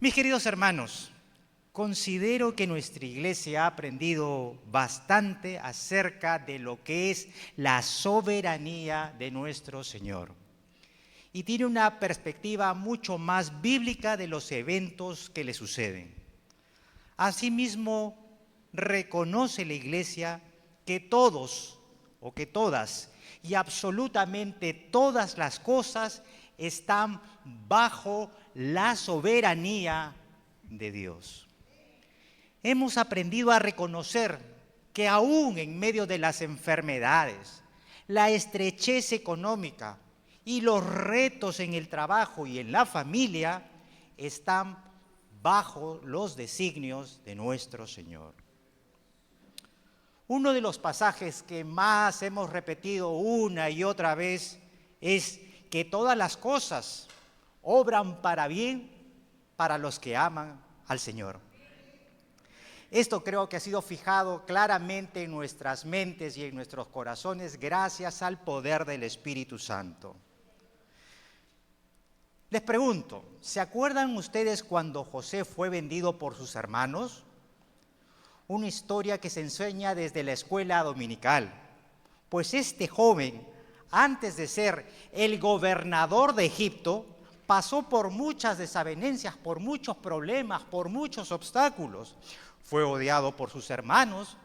Mis queridos hermanos, considero que nuestra iglesia ha aprendido bastante acerca de lo que es la soberanía de nuestro Señor y tiene una perspectiva mucho más bíblica de los eventos que le suceden. Asimismo, reconoce la iglesia que todos o que todas y absolutamente todas las cosas están bajo la soberanía de Dios. Hemos aprendido a reconocer que aún en medio de las enfermedades, la estrechez económica y los retos en el trabajo y en la familia están bajo los designios de nuestro Señor. Uno de los pasajes que más hemos repetido una y otra vez es que todas las cosas obran para bien para los que aman al Señor. Esto creo que ha sido fijado claramente en nuestras mentes y en nuestros corazones gracias al poder del Espíritu Santo. Les pregunto, ¿se acuerdan ustedes cuando José fue vendido por sus hermanos? Una historia que se enseña desde la escuela dominical. Pues este joven, antes de ser el gobernador de Egipto, pasó por muchas desavenencias, por muchos problemas, por muchos obstáculos. Fue odiado por sus hermanos,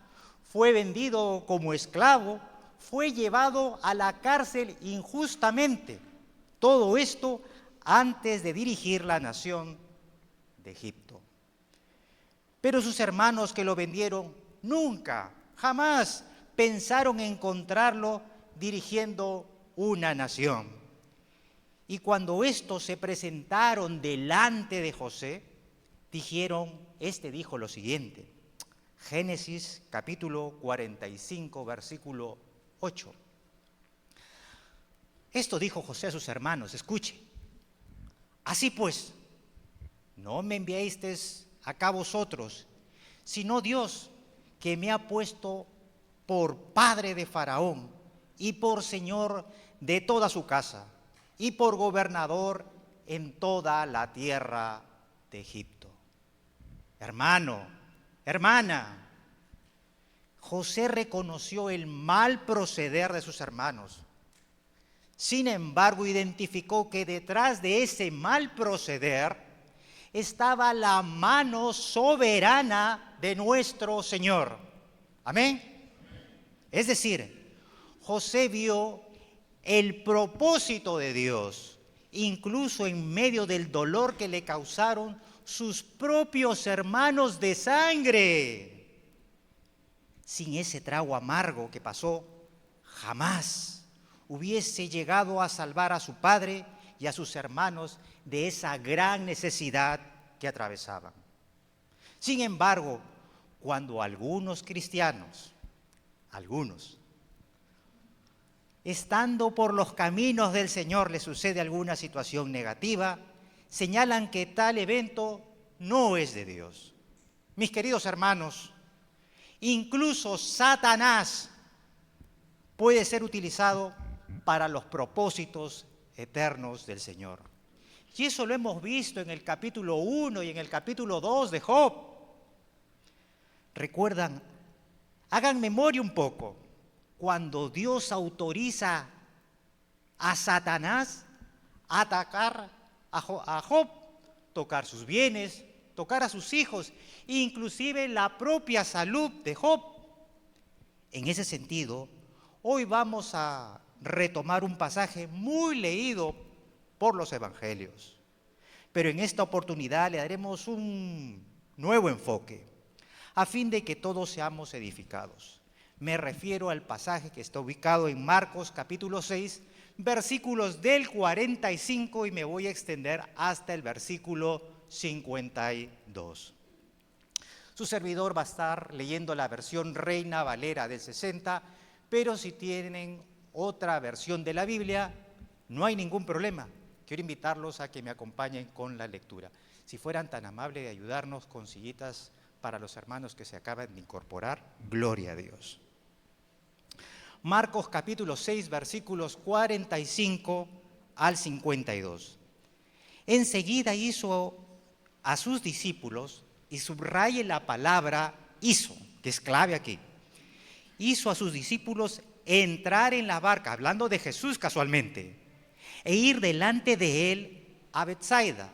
fue vendido como esclavo, fue llevado a la cárcel injustamente. Todo esto antes de dirigir la nación de Egipto. Pero sus hermanos que lo vendieron nunca, jamás pensaron encontrarlo dirigiendo una nación. Y cuando estos se presentaron delante de José, este dijo lo siguiente, Génesis capítulo 45, versículo 8. Esto dijo José a sus hermanos, escuche, así pues, no me enviasteis acá vosotros, sino Dios, que me ha puesto por padre de Faraón y por señor de toda su casa y por gobernador en toda la tierra de Egipto. Hermano, hermana, José reconoció el mal proceder de sus hermanos. Sin embargo, identificó que detrás de ese mal proceder estaba la mano soberana de nuestro Señor. Amén. Es decir, José vio el propósito de Dios, incluso en medio del dolor que le causaron sus propios hermanos de sangre. Sin ese trago amargo que pasó, jamás hubiese llegado a salvar a su padre y a sus hermanos de esa gran necesidad que atravesaban. Sin embargo, cuando algunos cristianos, estando por los caminos del Señor les sucede alguna situación negativa, señalan que tal evento no es de Dios. Mis queridos hermanos, incluso Satanás puede ser utilizado para los propósitos eternos del Señor. Y eso lo hemos visto en el capítulo 1 y en el capítulo 2 de Job. ¿Recuerdan? Hagan memoria un poco. Cuando Dios autoriza a Satanás a atacar a Job, tocar sus bienes, tocar a sus hijos, inclusive la propia salud de Job. En ese sentido, hoy vamos a retomar un pasaje muy leído por los evangelios. Pero en esta oportunidad le daremos un nuevo enfoque, a fin de que todos seamos edificados. Me refiero al pasaje que está ubicado en Marcos capítulo 6, versículos del 45 y me voy a extender hasta el versículo 52. Su servidor va a estar leyendo la versión Reina Valera del 60, pero si tienen otra versión de la Biblia, no hay ningún problema. Quiero invitarlos a que me acompañen con la lectura. Si fueran tan amables de ayudarnos con sillitas para los hermanos que se acaban de incorporar, gloria a Dios. Marcos capítulo 6, versículos 45 al 52. Enseguida hizo a sus discípulos, y subraye la palabra hizo, que es clave aquí. Hizo a sus discípulos entrar en la barca, hablando de Jesús casualmente, e ir delante de él a Betsaida,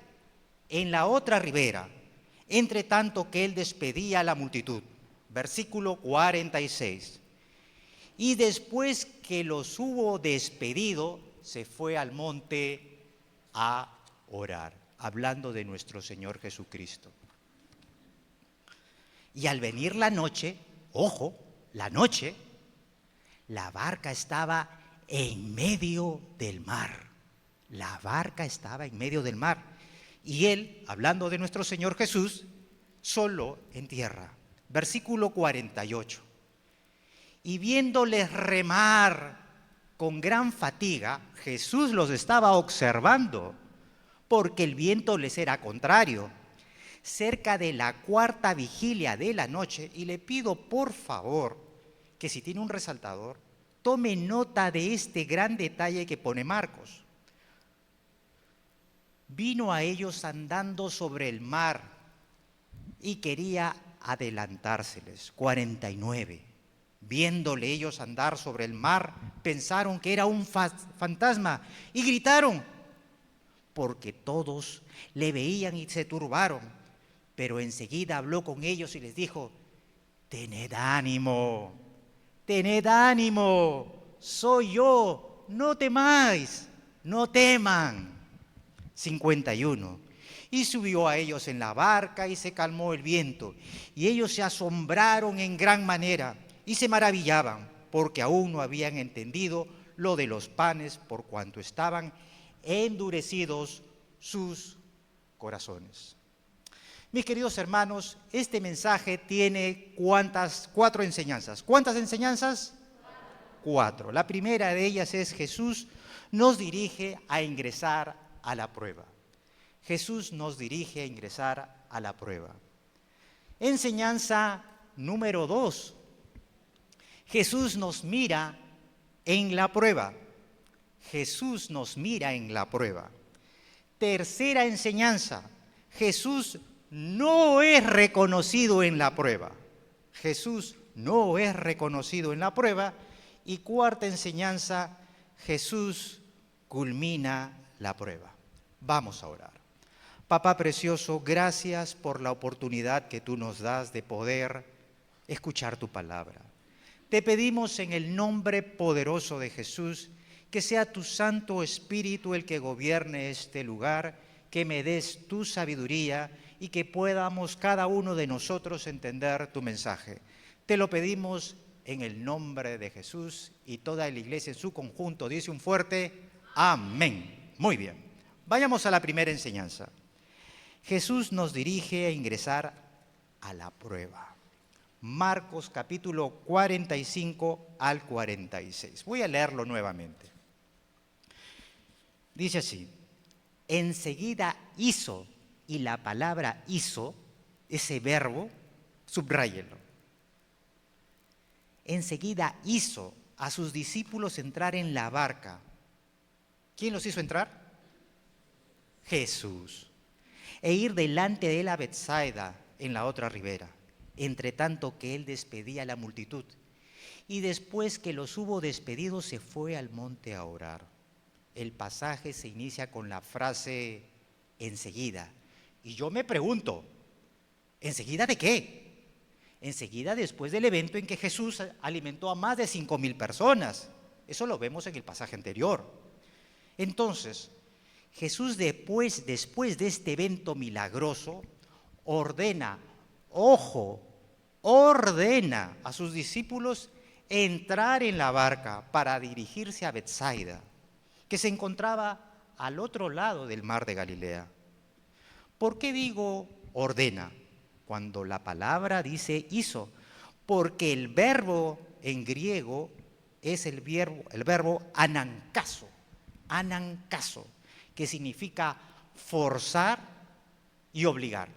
en la otra ribera, entre tanto que él despedía a la multitud. Versículo 46. Y después que los hubo despedido, se fue al monte a orar, hablando de nuestro Señor Jesucristo. Y al venir la noche, ojo, la noche, la barca estaba en medio del mar. La barca estaba en medio del mar. Y él, hablando de nuestro Señor Jesús, solo en tierra. Versículo 48. Y viéndoles remar con gran fatiga, Jesús los estaba observando, porque el viento les era contrario. Cerca de la cuarta vigilia de la noche, y le pido por favor que si tiene un resaltador, tome nota de este gran detalle que pone Marcos. Vino a ellos andando sobre el mar y quería adelantárseles. 49. Viéndole ellos andar sobre el mar, pensaron que era un fantasma y gritaron, porque todos le veían y se turbaron. Pero enseguida habló con ellos y les dijo, tened ánimo, soy yo, no temáis, no teman. 51. Y subió a ellos en la barca y se calmó el viento. Y ellos se asombraron en gran manera y se maravillaban, porque aún no habían entendido lo de los panes, por cuanto estaban endurecidos sus corazones. Mis queridos hermanos, este mensaje tiene cuatro enseñanzas. ¿Cuántas enseñanzas? 4. La primera de ellas es: Jesús nos dirige a ingresar a la prueba. Jesús nos dirige a ingresar a la prueba. Enseñanza número 2. Jesús nos mira en la prueba. Jesús nos mira en la prueba. Tercera enseñanza: Jesús no es reconocido en la prueba. Jesús no es reconocido en la prueba. Y cuarta enseñanza: Jesús culmina la prueba. Vamos a orar. Papá precioso, gracias por la oportunidad que tú nos das de poder escuchar tu palabra. Te pedimos en el nombre poderoso de Jesús que sea tu Santo Espíritu el que gobierne este lugar, que me des tu sabiduría y que podamos cada uno de nosotros entender tu mensaje. Te lo pedimos en el nombre de Jesús, y toda la iglesia en su conjunto dice un fuerte amén. Muy bien, vayamos a la primera enseñanza. Jesús nos dirige a ingresar a la prueba. Marcos capítulo 45 al 46. Voy a leerlo nuevamente. Dice así: enseguida hizo, y la palabra hizo, ese verbo, subráyelo. Enseguida hizo a sus discípulos entrar en la barca. ¿Quién los hizo entrar? Jesús. E ir delante de él a Betsaida, en la otra ribera, entre tanto que él despedía a la multitud. Y después que los hubo despedido, se fue al monte a orar. El pasaje se inicia con la frase enseguida. Y yo me pregunto, ¿enseguida de qué? Enseguida después del evento en que Jesús alimentó a más de 5,000 personas. Eso lo vemos en el pasaje anterior. Entonces, Jesús después de este evento milagroso, ordena a sus discípulos entrar en la barca para dirigirse a Betsaida, que se encontraba al otro lado del mar de Galilea. ¿Por qué digo ordena cuando la palabra dice hizo? Porque el verbo en griego es el verbo anankazo, que significa forzar y obligar.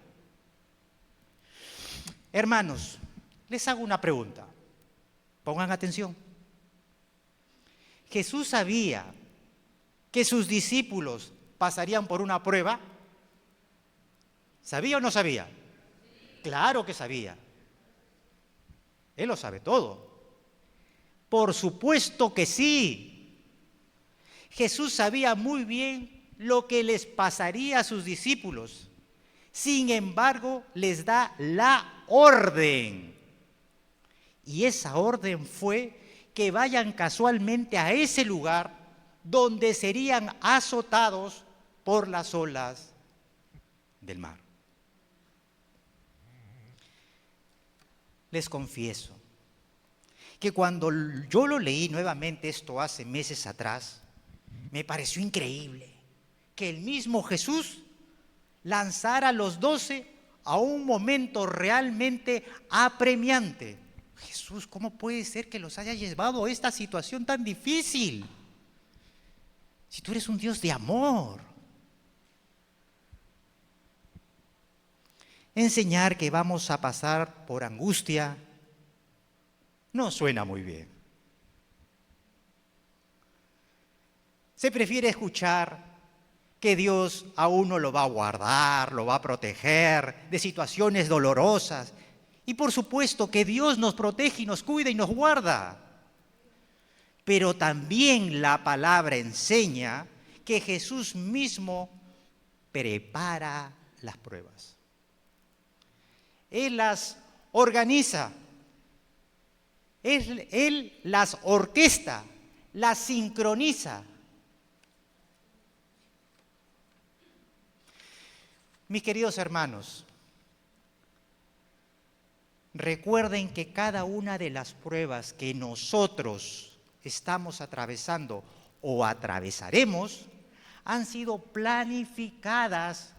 Hermanos, les hago una pregunta. Pongan atención. Jesús sabía que sus discípulos pasarían por una prueba. ¿Sabía o no sabía? Claro que sabía. Él lo sabe todo. Por supuesto que sí. Jesús sabía muy bien lo que les pasaría a sus discípulos. Sin embargo, les da la orden. Y esa orden fue que vayan casualmente a ese lugar donde serían azotados por las olas del mar. Les confieso que cuando yo lo leí nuevamente, esto hace meses atrás, me pareció increíble que el mismo Jesús lanzara a los 12 a un momento realmente apremiante. Jesús, ¿cómo puede ser que los haya llevado a esta situación tan difícil? Si tú eres un Dios de amor. Enseñar que vamos a pasar por angustia no suena muy bien. Se prefiere escuchar que Dios a uno lo va a guardar, lo va a proteger de situaciones dolorosas. Y por supuesto que Dios nos protege y nos cuida y nos guarda. Pero también la palabra enseña que Jesús mismo prepara las pruebas. Él las organiza, Él las orquesta, las sincroniza. Mis queridos hermanos, recuerden que cada una de las pruebas que nosotros estamos atravesando o atravesaremos han sido planificadas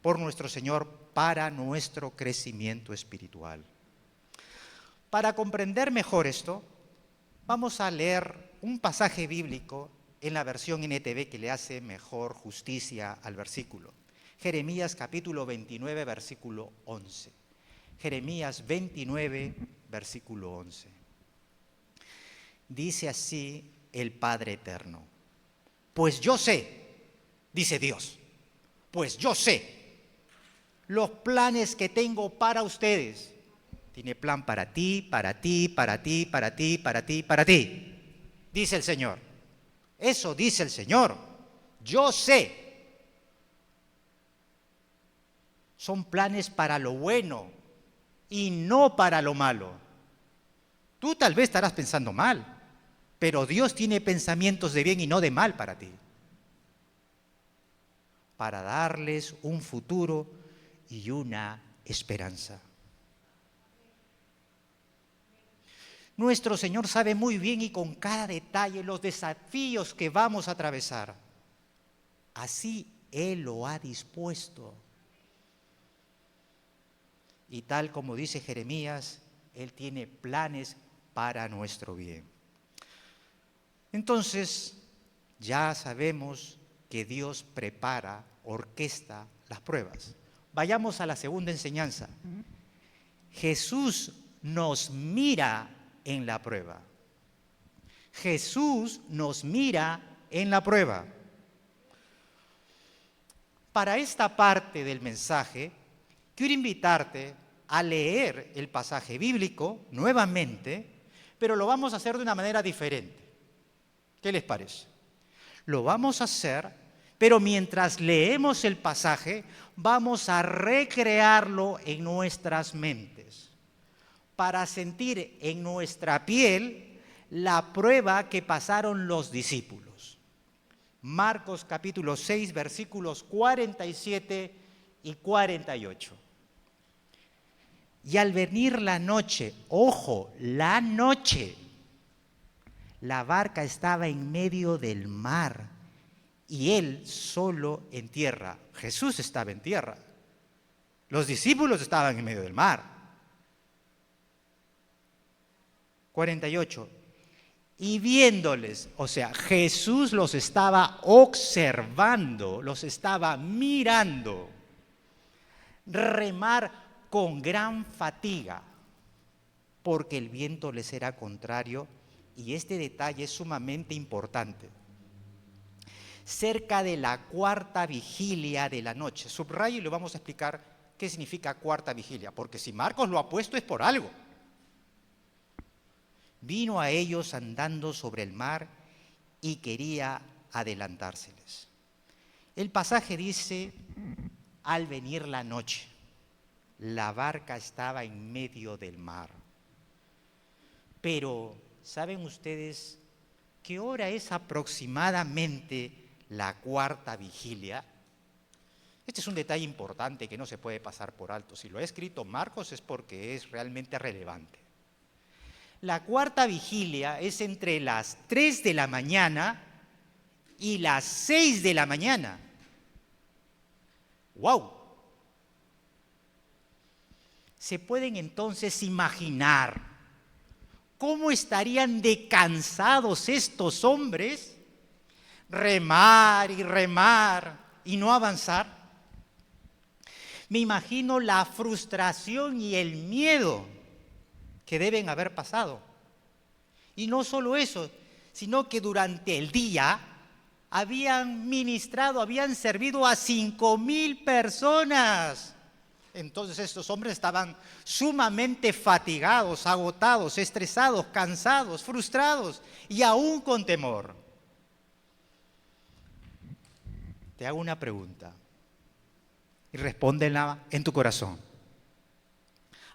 por nuestro Señor para nuestro crecimiento espiritual. Para comprender mejor esto, vamos a leer un pasaje bíblico en la versión NTV que le hace mejor justicia al versículo. Jeremías capítulo 29, versículo 11. Jeremías 29, versículo 11. Dice así el Padre Eterno: pues yo sé, dice Dios, pues yo sé los planes que tengo para ustedes. Tiene plan para ti, para ti, para ti, para ti, para ti, para ti, dice el Señor. Eso dice el Señor. Yo sé. Son planes para lo bueno y no para lo malo. Tú tal vez estarás pensando mal, pero Dios tiene pensamientos de bien y no de mal para ti. Para darles un futuro y una esperanza. Nuestro Señor sabe muy bien y con cada detalle los desafíos que vamos a atravesar. Así Él lo ha dispuesto. Y tal como dice Jeremías, Él tiene planes para nuestro bien. Entonces, ya sabemos que Dios prepara, orquesta las pruebas. Vayamos a la segunda enseñanza. Jesús nos mira en la prueba. Jesús nos mira en la prueba. Para esta parte del mensaje, quiero invitarte a leer el pasaje bíblico nuevamente, pero lo vamos a hacer de una manera diferente. ¿Qué les parece? Lo vamos a hacer, pero mientras leemos el pasaje, vamos a recrearlo en nuestras mentes, para sentir en nuestra piel la prueba que pasaron los discípulos. Marcos capítulo 6, versículos 47 y 48. Y al venir la noche, ojo, la noche, la barca estaba en medio del mar y él solo en tierra. Jesús estaba en tierra. Los discípulos estaban en medio del mar. 48. Y viéndoles, o sea, Jesús los estaba observando, los estaba mirando, remar con gran fatiga, porque el viento les era contrario, y este detalle es sumamente importante. cerca de la cuarta vigilia de la noche. Subrayo y le vamos a explicar qué significa cuarta vigilia, porque si Marcos lo ha puesto es por algo. Vino a ellos andando sobre el mar y quería adelantárseles. El pasaje dice, al venir la noche, la barca estaba en medio del mar. Pero, ¿saben ustedes qué hora es aproximadamente la cuarta vigilia? Este es un detalle importante que no se puede pasar por alto. Si lo ha escrito Marcos es porque es realmente relevante. La cuarta vigilia es entre las 3 de la mañana y las 6 de la mañana. ¡Wow! ¿Se pueden entonces imaginar cómo estarían de cansados estos hombres? Remar y no avanzar. Me imagino la frustración y el miedo que deben haber pasado. Y no solo eso, sino que durante el día habían ministrado, habían servido a 5,000 personas. Entonces estos hombres estaban sumamente fatigados, agotados, estresados, cansados, frustrados y aún con temor. Te hago una pregunta y respóndela en tu corazón.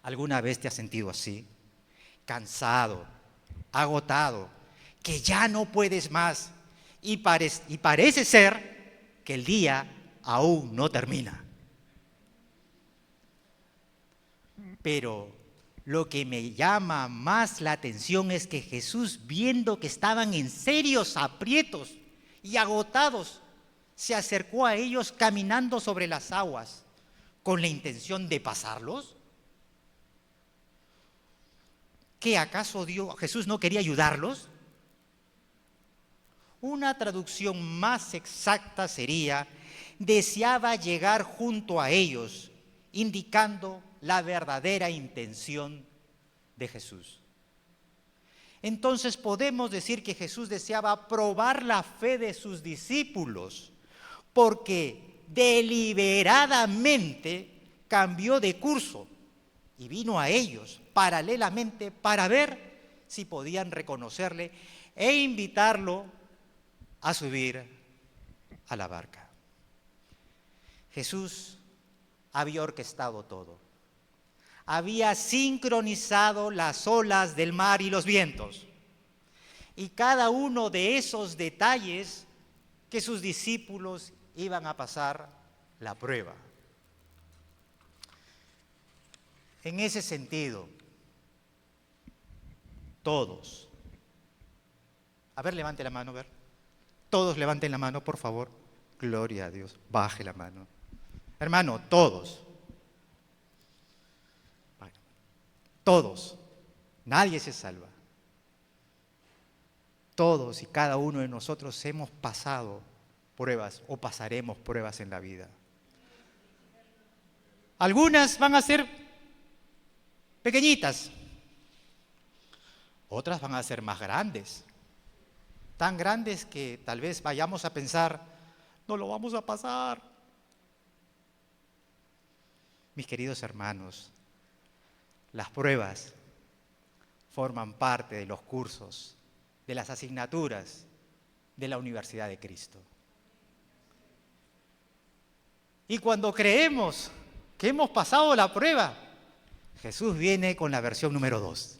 ¿Alguna vez te has sentido así? Cansado, agotado, que ya no puedes más y parece ser que el día aún no termina. Pero lo que me llama más la atención es que Jesús, viendo que estaban en serios aprietos y agotados, se acercó a ellos caminando sobre las aguas con la intención de pasarlos. ¿Qué acaso Jesús no quería ayudarlos? Una traducción más exacta sería: deseaba llegar junto a ellos, indicando la verdadera intención de Jesús. Entonces podemos decir que Jesús deseaba probar la fe de sus discípulos, porque deliberadamente cambió de curso y vino a ellos paralelamente para ver si podían reconocerle e invitarlo a subir a la barca. Jesús había orquestado todo. Había sincronizado las olas del mar y los vientos. Y cada uno de esos detalles que sus discípulos iban a pasar la prueba. En ese sentido, todos, a ver, levante la mano, a ver. Todos levanten la mano, por favor. Gloria a Dios, baje la mano. Hermano, todos. Todos. Nadie se salva. Todos y cada uno de nosotros hemos pasado pruebas o pasaremos pruebas en la vida. Algunas van a ser pequeñitas, otras van a ser más grandes, tan grandes que tal vez vayamos a pensar, no lo vamos a pasar. Mis queridos hermanos, las pruebas forman parte de los cursos, de las asignaturas de la Universidad de Cristo. Y cuando creemos que hemos pasado la prueba, Jesús viene con la versión número 2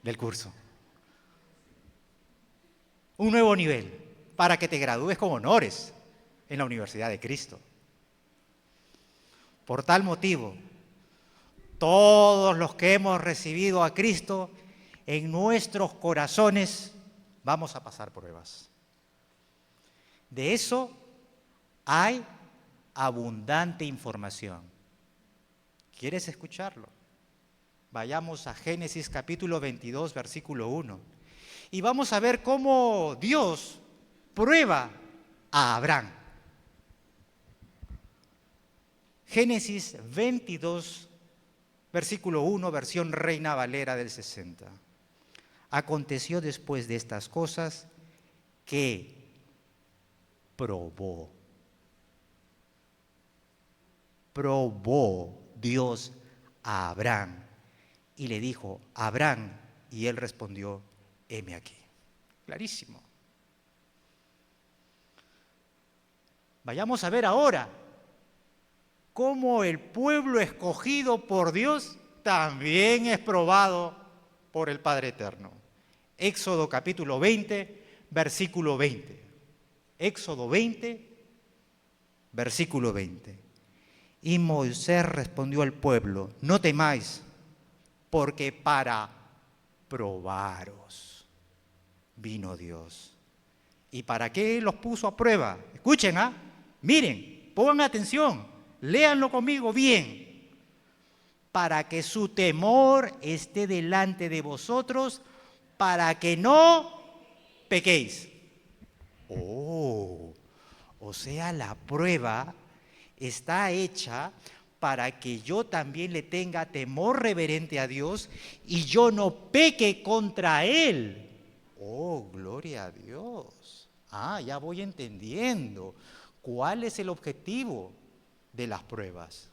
del curso. Un nuevo nivel para que te gradúes con honores en la Universidad de Cristo. Por tal motivo, todos los que hemos recibido a Cristo, en nuestros corazones vamos a pasar pruebas. De eso hay abundante información. ¿Quieres escucharlo? Vayamos a Génesis capítulo 22, versículo 1. Y vamos a ver cómo Dios prueba a Abraham. Génesis 22, versículo 1, versión Reina Valera del 60. Aconteció después de estas cosas que probó. Probó Dios a Abraham y le dijo, Abraham, y él respondió, heme aquí. Clarísimo. Vayamos a ver ahora cómo el pueblo escogido por Dios también es probado por el Padre Eterno. Éxodo capítulo 20, versículo 20. Éxodo 20, versículo 20. Y Moisés respondió al pueblo, no temáis, porque para probaros vino Dios. ¿Y para qué los puso a prueba? Escuchen, miren, pongan atención, léanlo conmigo bien. Para que su temor esté delante de vosotros, para que no pequéis. O sea, la prueba está hecha para que yo también le tenga temor reverente a Dios y yo no peque contra Él. Oh, gloria a Dios. Ya voy entendiendo cuál es el objetivo de las pruebas.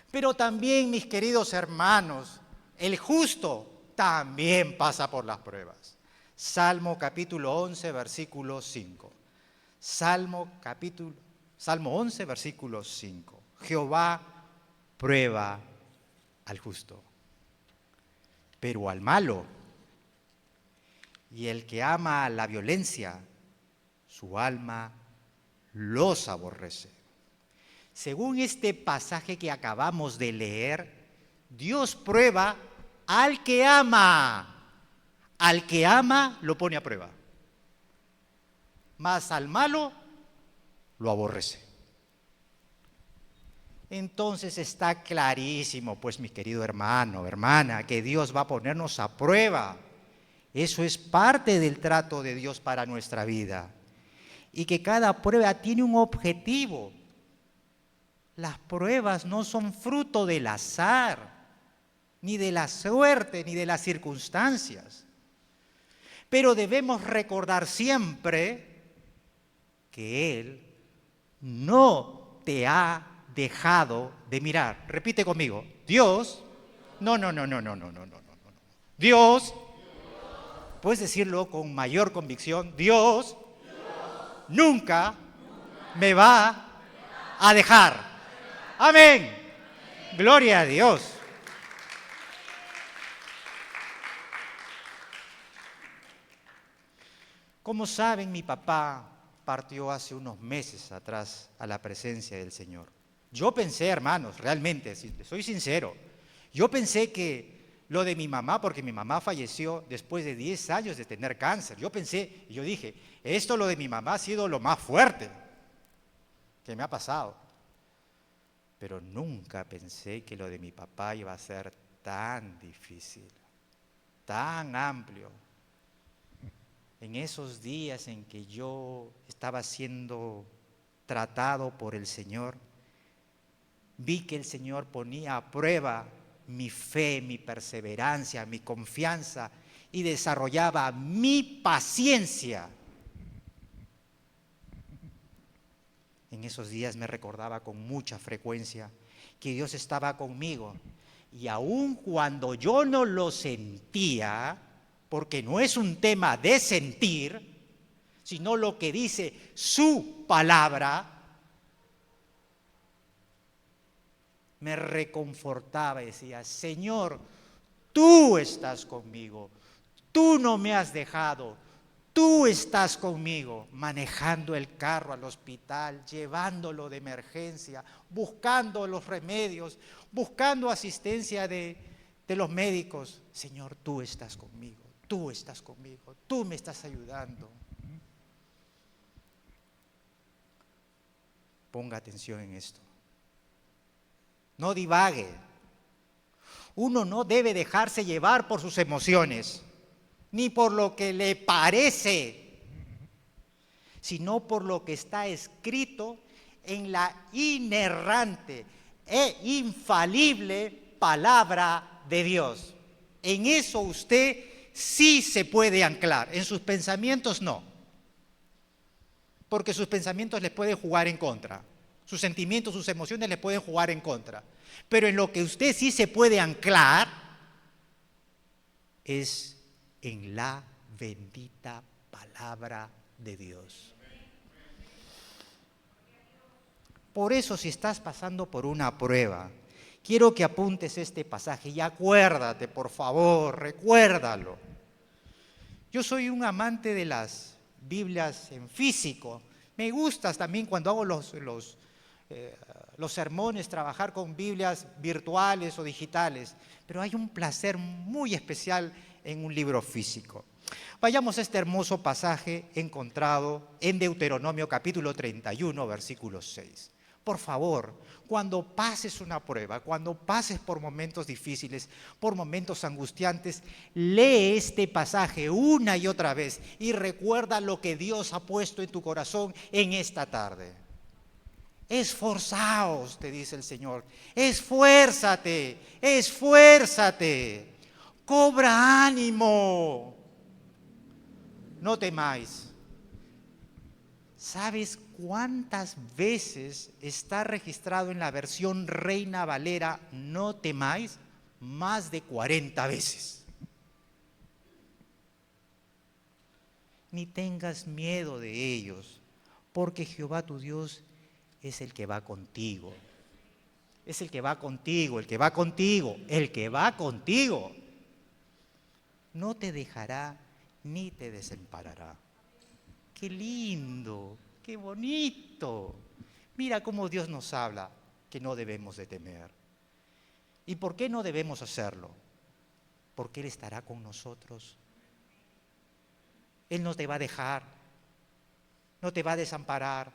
Pero también, mis queridos hermanos, el justo también pasa por las pruebas. Salmo capítulo 11, versículo 5. Salmo 11, versículo 5. Jehová prueba al justo, pero al malo y el que ama la violencia, su alma los aborrece. Según este pasaje que acabamos de leer, Dios prueba al que ama. Al que ama lo pone a prueba, mas al malo lo aborrece. Entonces está clarísimo, pues, mi querido hermano, hermana, que Dios va a ponernos a prueba. Eso es parte del trato de Dios para nuestra vida. Y que cada prueba tiene un objetivo. Las pruebas no son fruto del azar, ni de la suerte, ni de las circunstancias. Pero debemos recordar siempre que Él no te ha dejado de mirar. Repite conmigo. Dios, no. Dios, puedes decirlo con mayor convicción, Dios nunca me va a dejar. Amén. Gloria a Dios. Como saben, mi papá partió hace unos meses atrás a la presencia del Señor. Yo pensé, hermanos, realmente, soy sincero, yo pensé que lo de mi mamá, porque mi mamá falleció después de 10 años de tener cáncer, yo dije, lo de mi mamá ha sido lo más fuerte que me ha pasado. Pero nunca pensé que lo de mi papá iba a ser tan difícil, tan amplio. En esos días en que yo estaba siendo tratado por el Señor, vi que el Señor ponía a prueba mi fe, mi perseverancia, mi confianza y desarrollaba mi paciencia. En esos días me recordaba con mucha frecuencia que Dios estaba conmigo y aun cuando yo no lo sentía, porque no es un tema de sentir, sino lo que dice su palabra, me reconfortaba y decía, Señor, tú estás conmigo, tú no me has dejado, tú estás conmigo, manejando el carro al hospital, llevándolo de emergencia, buscando los remedios, buscando asistencia de los médicos. Señor, tú estás conmigo, tú me estás ayudando. Ponga atención en esto. No divague. Uno no debe dejarse llevar por sus emociones, ni por lo que le parece, sino por lo que está escrito en la inerrante e infalible palabra de Dios. En eso usted sí se puede anclar, en sus pensamientos no. porque sus pensamientos les pueden jugar en contra. Sus sentimientos, sus emociones les pueden jugar en contra. Pero en lo que usted sí se puede anclar es en la bendita palabra de Dios. Por eso, si estás pasando por una prueba, quiero que apuntes este pasaje y acuérdate, por favor, recuérdalo. Yo soy un amante de las Biblias en físico. Me gusta también cuando hago los sermones, trabajar con Biblias virtuales o digitales, pero hay un placer muy especial en un libro físico. Vayamos a este hermoso pasaje encontrado en Deuteronomio capítulo 31, versículo 6. Por favor, cuando pases una prueba, cuando pases por momentos difíciles, por momentos angustiantes, lee este pasaje una y otra vez y recuerda lo que Dios ha puesto en tu corazón en esta tarde. Esforzaos, te dice el Señor. Esfuérzate, esfuérzate. Cobra ánimo. No temáis. ¿Sabes cuántas veces está registrado en la versión Reina Valera no temáis? Más de 40 veces. Ni tengas miedo de ellos, porque Jehová tu Dios es el que va contigo. Es el que va contigo, el que va contigo, el que va contigo. No te dejará ni te desamparará. ¡Qué lindo! ¡Qué bonito! Mira cómo Dios nos habla que no debemos de temer. ¿Y por qué no debemos hacerlo? Porque Él estará con nosotros. Él no te va a dejar, no te va a desamparar.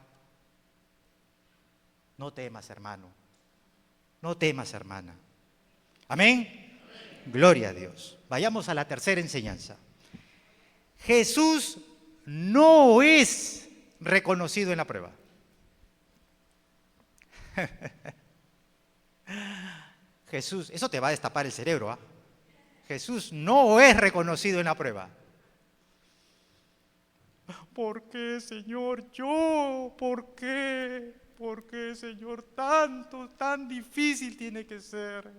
No temas, hermano. No temas, hermana. ¿Amén? Gloria a Dios. Vayamos a la tercera enseñanza. Jesús no es reconocido en la prueba. Jesús, eso te va a destapar el cerebro, ¿ah? Jesús no es reconocido en la prueba. ¿Por qué, Señor, yo? ¿Por qué? ¿Por qué, Señor, tan difícil tiene que ser?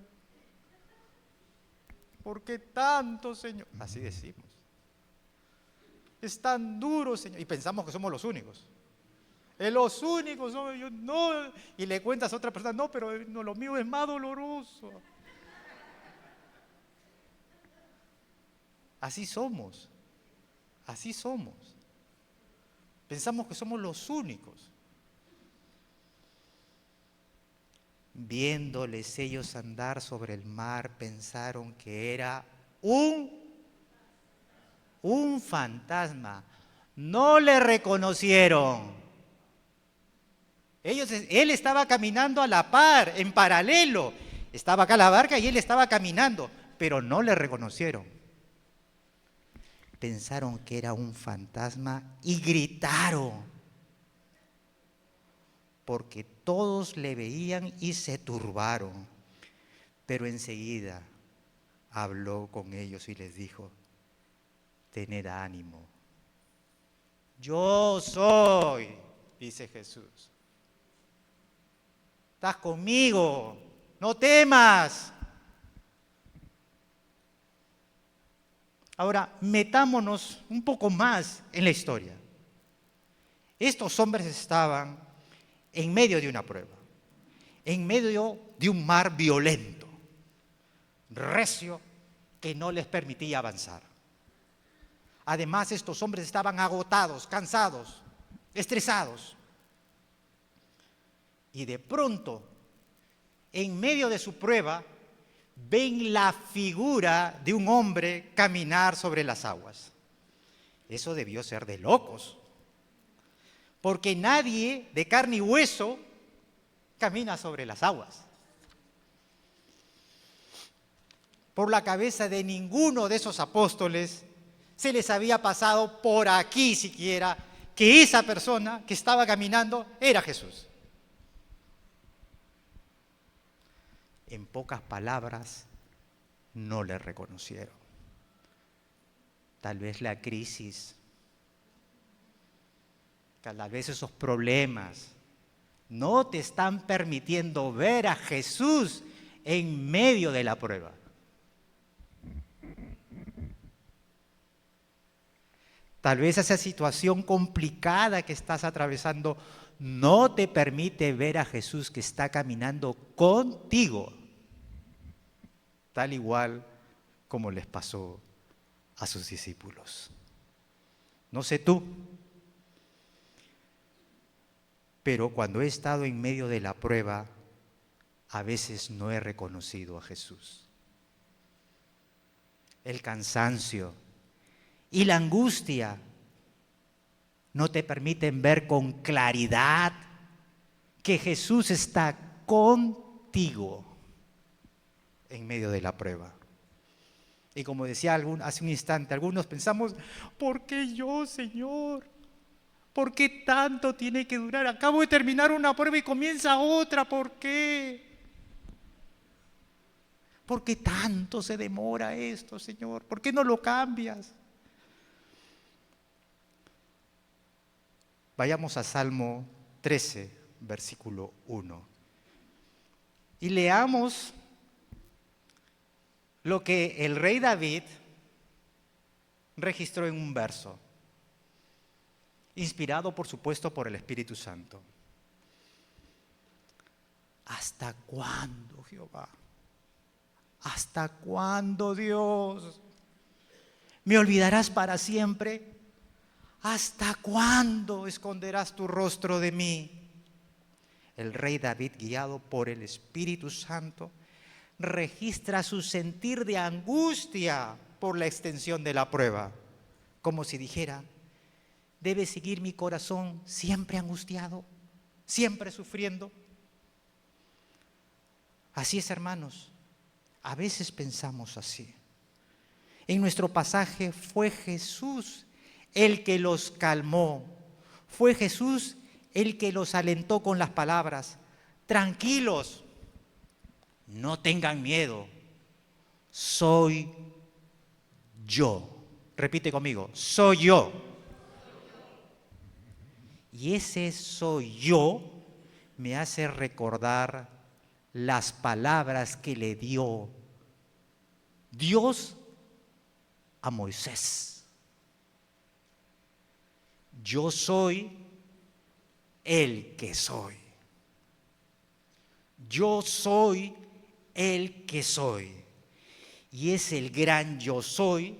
¿Por qué tanto, Señor? Así decimos. Es tan duro, Señor. Y pensamos que somos los únicos. Los únicos somos yo, no. Y le cuentas a otra persona, no, pero no, lo mío es más doloroso. Así somos. Así somos. Pensamos que somos los únicos. Viéndoles ellos andar sobre el mar, pensaron que era un fantasma. No le reconocieron. Él estaba caminando a la par, en paralelo. Estaba acá la barca y él estaba caminando, pero no le reconocieron. Pensaron que era un fantasma y gritaron, porque todos le veían y se turbaron. Pero enseguida habló con ellos y les dijo: tened ánimo. Yo soy, dice Jesús. Estás conmigo, no temas. Ahora, metámonos un poco más en la historia. Estos hombres estaban en medio de una prueba, en medio de un mar violento, recio, que no les permitía avanzar. Además, estos hombres estaban agotados, cansados, estresados. Y de pronto, en medio de su prueba, ven la figura de un hombre caminar sobre las aguas. Eso debió ser de locos, porque nadie de carne y hueso camina sobre las aguas. Por la cabeza de ninguno de esos apóstoles se les había pasado por aquí siquiera que esa persona que estaba caminando era Jesús. En pocas palabras, no le reconocieron. Tal vez la crisis, Tal vez esos problemas no te están permitiendo ver a Jesús en medio de la prueba. Tal vez esa situación complicada que estás atravesando no te permite ver a Jesús que está caminando contigo, tal igual como les pasó a sus discípulos. No sé tú, pero cuando he estado en medio de la prueba, a veces no he reconocido a Jesús. El cansancio y la angustia no te permiten ver con claridad que Jesús está contigo en medio de la prueba. Y como decía hace un instante, algunos pensamos, ¿por qué yo, Señor? ¿Por qué tanto tiene que durar? Acabo de terminar una prueba y comienza otra, ¿por qué? ¿Por qué tanto se demora esto, Señor? ¿Por qué no lo cambias? Vayamos a Salmo 13, versículo 1. Y leamos lo que el rey David registró en un verso, inspirado por supuesto por el Espíritu Santo. ¿Hasta cuándo, Jehová? ¿Hasta cuándo, Dios? ¿Me olvidarás para siempre? ¿Hasta cuándo esconderás tu rostro de mí? El rey David, guiado por el Espíritu Santo, registra su sentir de angustia por la extensión de la prueba, como si dijera, ¿debe seguir mi corazón siempre angustiado, siempre sufriendo? Así es, hermanos, a veces pensamos así. En nuestro pasaje fue Jesús el que los calmó, fue Jesús el que los alentó con las palabras, tranquilos, no tengan miedo, soy yo. Repite conmigo, soy yo. Y ese soy yo me hace recordar las palabras que le dio Dios a Moisés. Yo soy el que soy. Yo soy el que soy. Y es el gran yo soy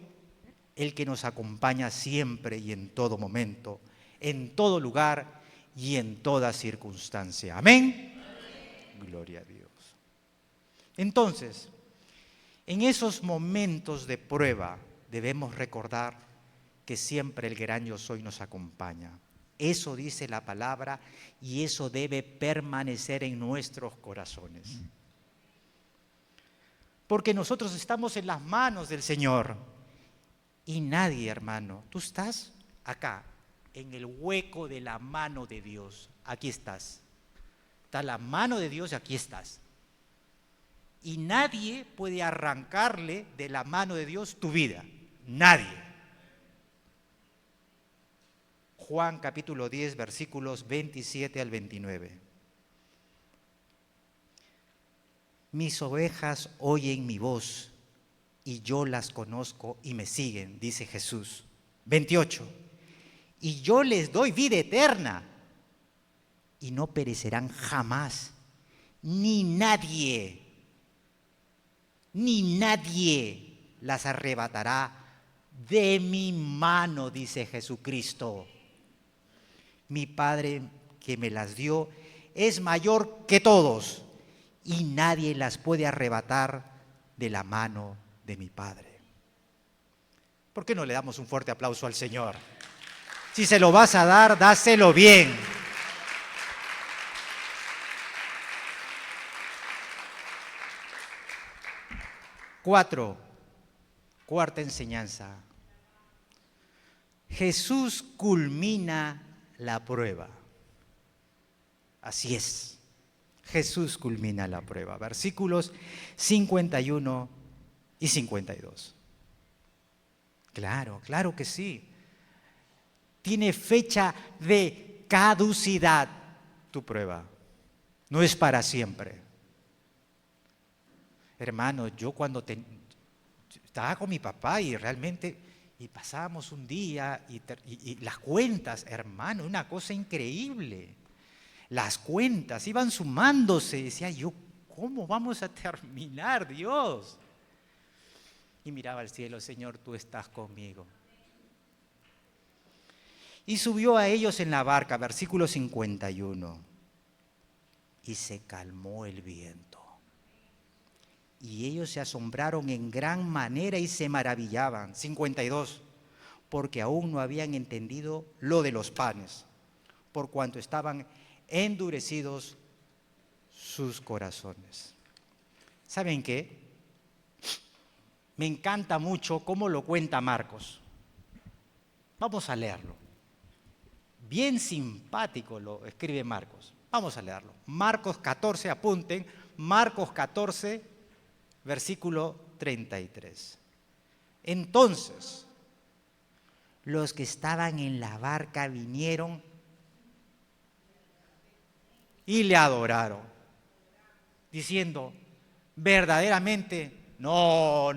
el que nos acompaña siempre y en todo momento, en todo lugar y en toda circunstancia. Amén. Amén. Gloria a Dios. Entonces, en esos momentos de prueba debemos recordar que siempre el gran yo soy nos acompaña. Eso dice la palabra y eso debe permanecer en nuestros corazones. Porque nosotros estamos en las manos del Señor y nadie, hermano, tú estás acá, en el hueco de la mano de Dios. Aquí estás. Está la mano de Dios y aquí estás. Y nadie puede arrancarle de la mano de Dios tu vida. Nadie. Juan capítulo 10, versículos 27 al 29. Mis ovejas oyen mi voz y yo las conozco y me siguen, dice Jesús. 28. Y yo les doy vida eterna y no perecerán jamás, ni nadie las arrebatará de mi mano, dice Jesucristo. Mi Padre que me las dio es mayor que todos y nadie las puede arrebatar de la mano de mi Padre. ¿Por qué no le damos un fuerte aplauso al Señor? Si se lo vas a dar, dáselo bien. Cuarta enseñanza. Jesús culmina la prueba. Así es. Jesús culmina la prueba. Versículos 51 y 52. Claro que sí. Tiene fecha de caducidad tu prueba. No es para siempre. Hermano, yo cuando estaba con mi papá y realmente pasábamos un día y las cuentas, hermano, una cosa increíble. Las cuentas iban sumándose. Decía yo, ¿cómo vamos a terminar, Dios? Y miraba al cielo, Señor, tú estás conmigo. Y subió a ellos en la barca, versículo 51. Y se calmó el viento. Y ellos se asombraron en gran manera y se maravillaban. 52. Porque aún no habían entendido lo de los panes, por cuanto estaban endurecidos sus corazones. ¿Saben qué? Me encanta mucho cómo lo cuenta Marcos. Vamos a leerlo. Bien simpático lo escribe Marcos. Vamos a leerlo. Marcos 14, apunten. Marcos 14, versículo 33. Entonces, los que estaban en la barca vinieron y le adoraron, diciendo, verdaderamente, no.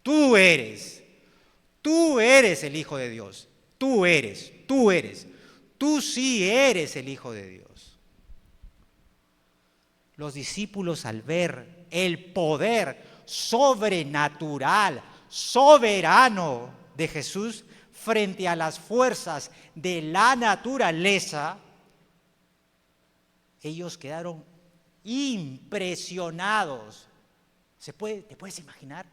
Tú eres el Hijo de Dios. Tú sí eres el Hijo de Dios. Los discípulos, al ver el poder sobrenatural, soberano de Jesús frente a las fuerzas de la naturaleza, ellos quedaron impresionados. ¿Te puedes imaginar?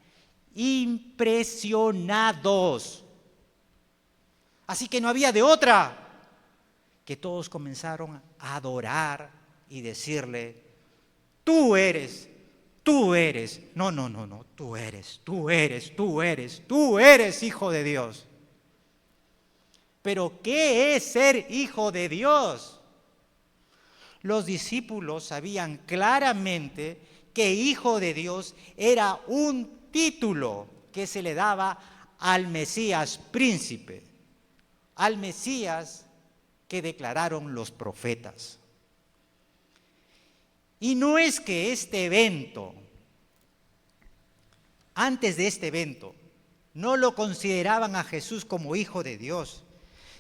Impresionados. Así que no había de otra que todos comenzaron a adorar y decirle, tú eres, tú eres Hijo de Dios. Pero ¿qué es ser hijo de Dios? Los discípulos sabían claramente que Hijo de Dios era un título que se le daba al Mesías príncipe, al Mesías que declararon los profetas. Y no es que antes de este evento, no lo consideraban a Jesús como Hijo de Dios,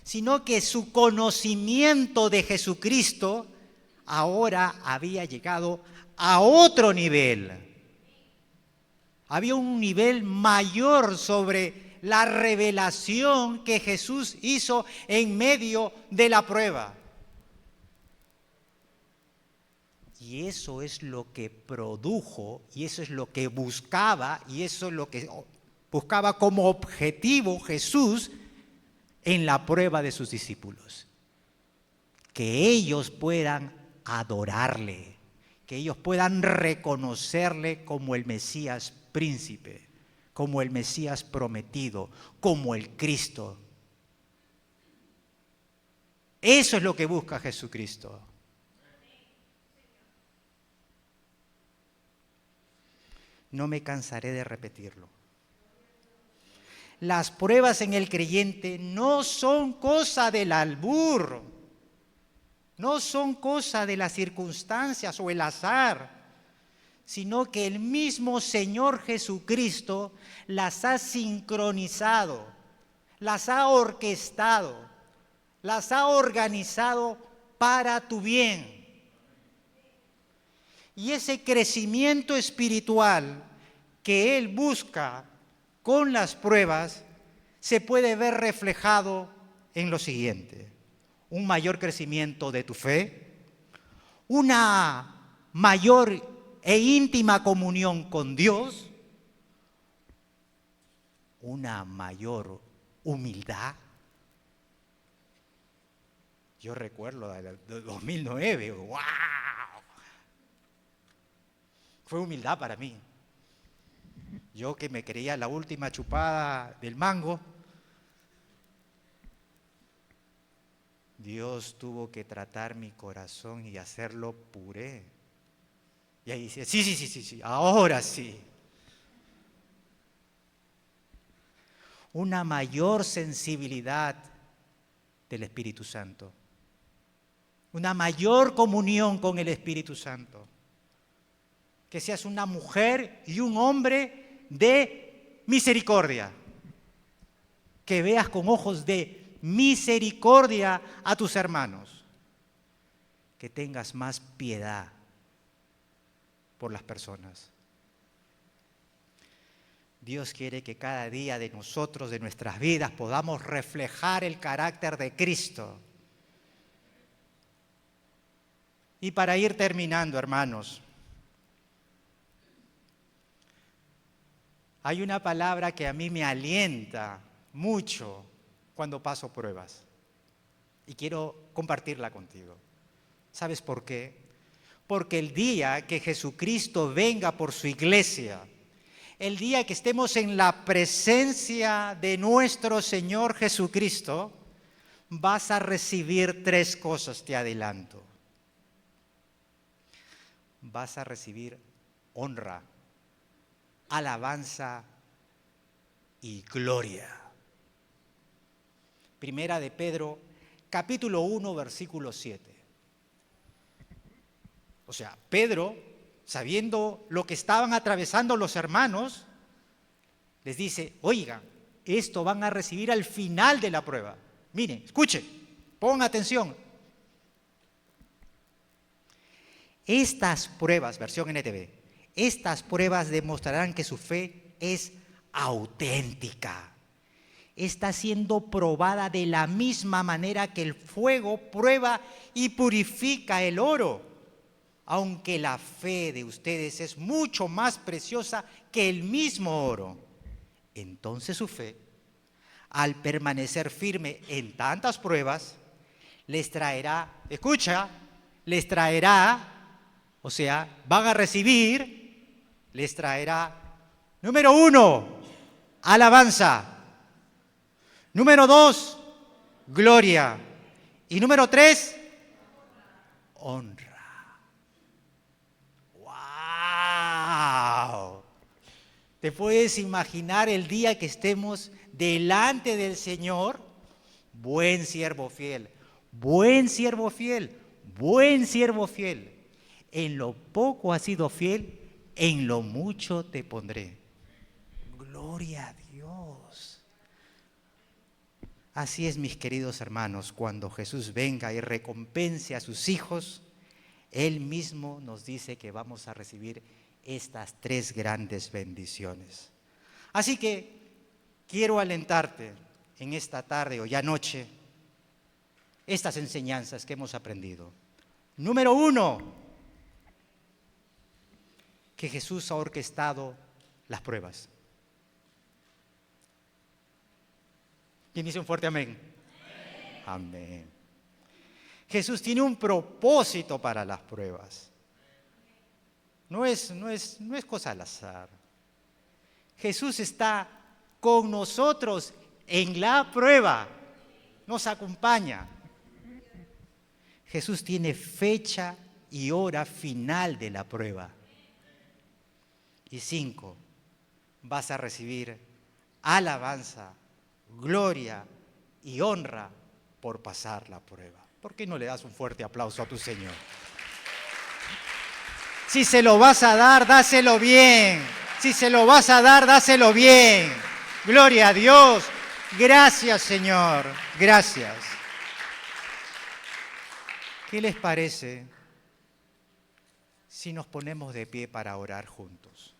sino que su conocimiento de Jesucristo ahora había llegado a otro nivel. Había un nivel mayor sobre la revelación que Jesús hizo en medio de la prueba. Y eso es lo que produjo, y eso es lo que buscaba, y eso es lo que buscaba como objetivo Jesús en la prueba de sus discípulos. Que ellos puedan adorarle, que ellos puedan reconocerle como el Mesías príncipe, como el Mesías prometido, como el Cristo. Eso es lo que busca Jesucristo. No me cansaré de repetirlo. Las pruebas en el creyente no son cosa del albur, no son cosa de las circunstancias o el azar, sino que el mismo Señor Jesucristo las ha sincronizado, las ha orquestado, las ha organizado para tu bien. Y ese crecimiento espiritual que Él busca con las pruebas se puede ver reflejado en lo siguiente: un mayor crecimiento de tu fe, una mayor e íntima comunión con Dios, una mayor humildad. Yo recuerdo de 2009, ¡wow! Fue humildad para mí. Yo que me creía la última chupada del mango, Dios tuvo que tratar mi corazón y hacerlo puré. Y ahí dice, sí, ahora sí. Una mayor sensibilidad del Espíritu Santo. Una mayor comunión con el Espíritu Santo. Que seas una mujer y un hombre de misericordia. Que veas con ojos de misericordia a tus hermanos. Que tengas más piedad por las personas. Dios quiere que cada día de nosotros, de nuestras vidas, podamos reflejar el carácter de Cristo. Y para ir terminando, hermanos, hay una palabra que a mí me alienta mucho cuando paso pruebas. Y quiero compartirla contigo. ¿Sabes por qué? Porque el día que Jesucristo venga por su iglesia, el día que estemos en la presencia de nuestro Señor Jesucristo, vas a recibir 3 cosas, te adelanto. Vas a recibir honra, alabanza y gloria. Primera de Pedro, capítulo 1, versículo 7. O sea, Pedro, sabiendo lo que estaban atravesando los hermanos, les dice, oigan, esto van a recibir al final de la prueba. Miren, escuchen, pongan atención. Estas pruebas, versión NTV, estas pruebas demostrarán que su fe es auténtica. Está siendo probada de la misma manera que el fuego prueba y purifica el oro. Aunque la fe de ustedes es mucho más preciosa que el mismo oro, entonces su fe, al permanecer firme en tantas pruebas, les traerá, escucha, les traerá, o sea, van a recibir, les traerá, número 1, alabanza, número 2, gloria, y número 3, honra. ¡Wow! ¿Te puedes imaginar el día que estemos delante del Señor? Buen siervo fiel, buen siervo fiel, buen siervo fiel. En lo poco has sido fiel, en lo mucho te pondré. Gloria a Dios. Así es, mis queridos hermanos, cuando Jesús venga y recompense a sus hijos, Él mismo nos dice que vamos a recibir estas 3 grandes bendiciones. Así que quiero alentarte en esta tarde o ya noche estas enseñanzas que hemos aprendido. Número 1, que Jesús ha orquestado las pruebas. ¿Quién dice un fuerte amén? Amén. Jesús tiene un propósito para las pruebas. No es cosa al azar. Jesús está con nosotros en la prueba. Nos acompaña. Jesús tiene fecha y hora final de la prueba. Y 5, vas a recibir alabanza, gloria y honra por pasar la prueba. ¿Por qué no le das un fuerte aplauso a tu Señor? Si se lo vas a dar, dáselo bien. Si se lo vas a dar, dáselo bien. Gloria a Dios. Gracias, Señor. Gracias. ¿Qué les parece si nos ponemos de pie para orar juntos?